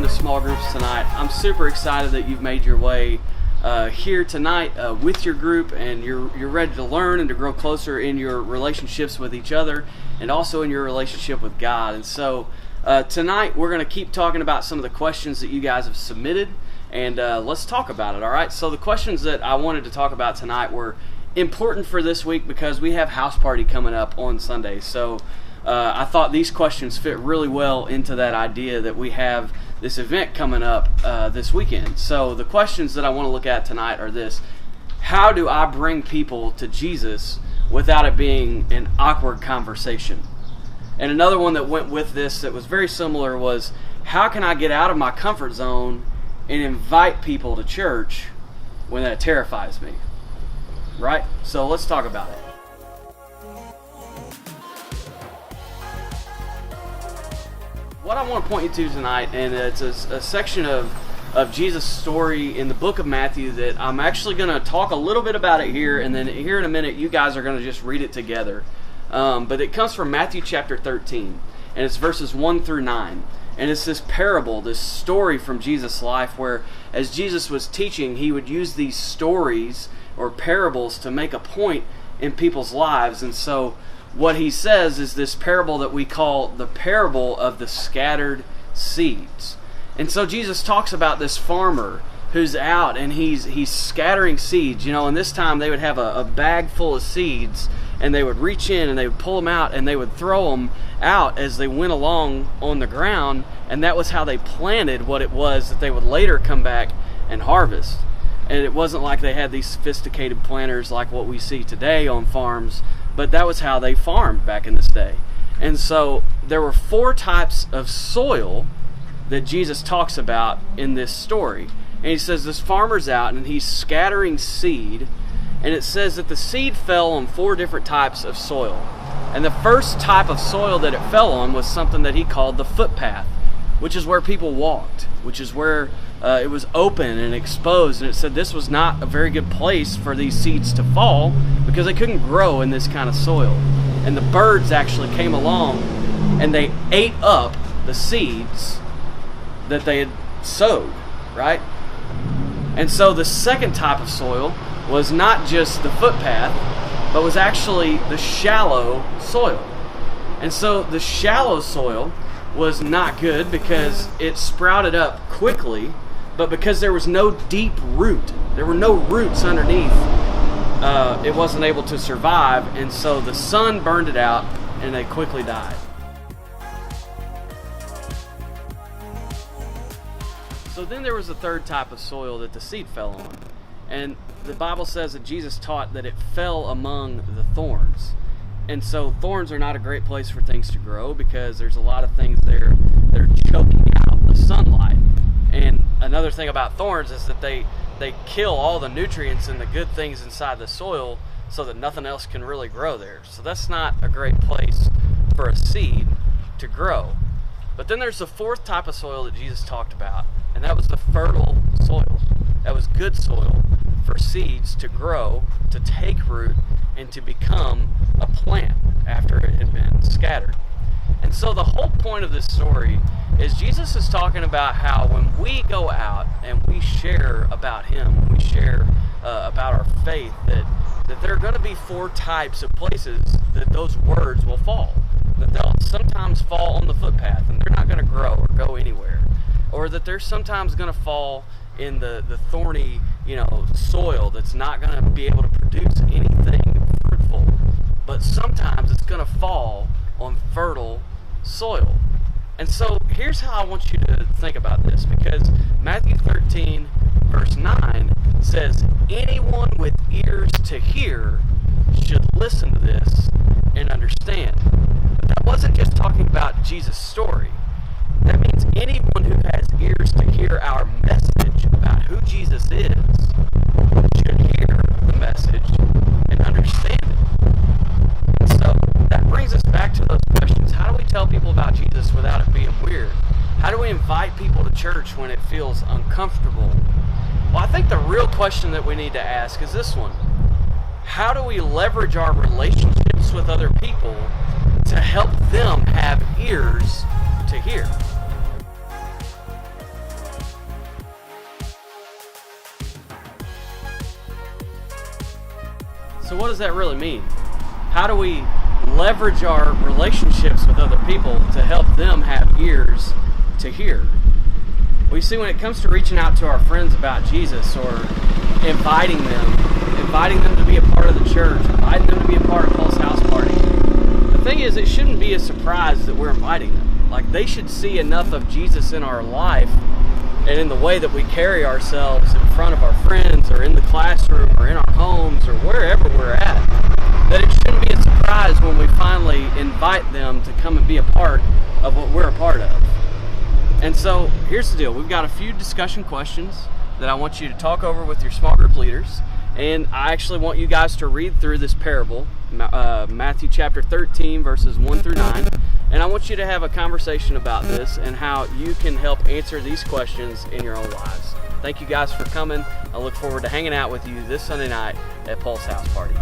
to Small Groups Tonight. I'm super excited that you've made your way here tonight with your group, and you're ready to learn and to grow closer in your relationships with each other and also in your relationship with God. And so tonight we're going to keep talking about some of the questions that you guys have submitted, and let's talk about it, all right? So the questions that I wanted to talk about tonight were important for this week because we have house party coming up on Sunday. So I thought these questions fit really well into that idea that we have this event coming up this weekend. So the questions that I want to look at tonight are this: how do I bring people to Jesus without it being an awkward conversation? And another one that went with this that was very similar was, how can I get out of my comfort zone and invite people to church when that terrifies me? Right? So let's talk about it. What I want to point you to tonight, and it's a section of Jesus' story in the book of Matthew that I'm actually going to talk a little bit about it here, and then here in a minute you guys are going to just read it together. But it comes from Matthew chapter 13, and it's verses 1 through 9. And it's this parable, this story from Jesus' life where as Jesus was teaching, he would use these stories or parables to make a point in people's lives. And so what he says is this parable that we call the parable of the scattered seeds. And so Jesus talks about this farmer who's out and he's scattering seeds, and this time they would have a bag full of seeds, and they would reach in and they would pull them out and they would throw them out as they went along on the ground, and that was how they planted what it was that they would later come back and harvest. And it wasn't like they had these sophisticated planters like what we see today on farms, but that was how they farmed back in this day. And so there were 4 types of soil that Jesus talks about in this story. And he says this farmer's out and he's scattering seed, and it says that the seed fell on 4 different types of soil. And the first type of soil that it fell on was something that he called the footpath, which is where people walked, which is where it was open and exposed. And it said this was not a very good place for these seeds to fall because they couldn't grow in this kind of soil. And the birds actually came along and they ate up the seeds that they had sowed, right? And so the second type of soil was not just the footpath, but was actually the shallow soil. And so the shallow soil was not good because it sprouted up quickly, but because there was no deep root, there were no roots underneath, it wasn't able to survive, and so the sun burned it out and they quickly died. So then there was a third type of soil that the seed fell on. And the Bible says that Jesus taught that it fell among the thorns. And so thorns are not a great place for things to grow because there's a lot of things there that are choking out the sunlight. And another thing about thorns is that they kill all the nutrients and the good things inside the soil so that nothing else can really grow there. So that's not a great place for a seed to grow. But then there's the 4th type of soil that Jesus talked about, and that was the fertile soil. That was good soil for seeds to grow, to take root, and to become a plant after it had been scattered. And so the whole point of this story is Jesus is talking about how when we go out and we share about Him, when we share about our faith, that there are going to be 4 types of places that those words will fall. That they'll sometimes fall on the footpath and they're not going to grow or go anywhere. Or that they're sometimes going to fall in the thorny, soil that's not going to be able to produce anything fruitful. But sometimes it's going to fall on fertile soil. And so here's how I want you to think about this, because Matthew 13 verse 9 says, anyone with ears to hear should listen to this and understand. But that wasn't just talking about Jesus' story. That means anyone who has ears to hear our message about who Jesus is should hear the message and understand it. And so that brings us back to those questions. How do we tell people about Jesus without it being weird? How do we invite people to church when it feels uncomfortable? Well, I think the real question that we need to ask is this one. How do we leverage our relationships with other people to help them have ears to hear? So what does that really mean? How do we leverage our relationships with other people to help them have ears to hear? Well, you see, when it comes to reaching out to our friends about Jesus, or inviting them to be a part of the church, inviting them to be a part of Paul's house party, the thing is, it shouldn't be a surprise that we're inviting them. Like, they should see enough of Jesus in our life and in the way that we carry ourselves in front of our friends, or in the classroom, or in our homes, or wherever we're at, that it shouldn't be a surprise when we finally invite them to come and be a part of what we're a part of. And so here's the deal. We've got a few discussion questions that I want you to talk over with your small group leaders, and I actually want you guys to read through this parable, Matthew chapter 13, verses 1 through 9, and I want you to have a conversation about this and how you can help answer these questions in your own lives. Thank you guys for coming. I look forward to hanging out with you this Sunday night at Paul's house party.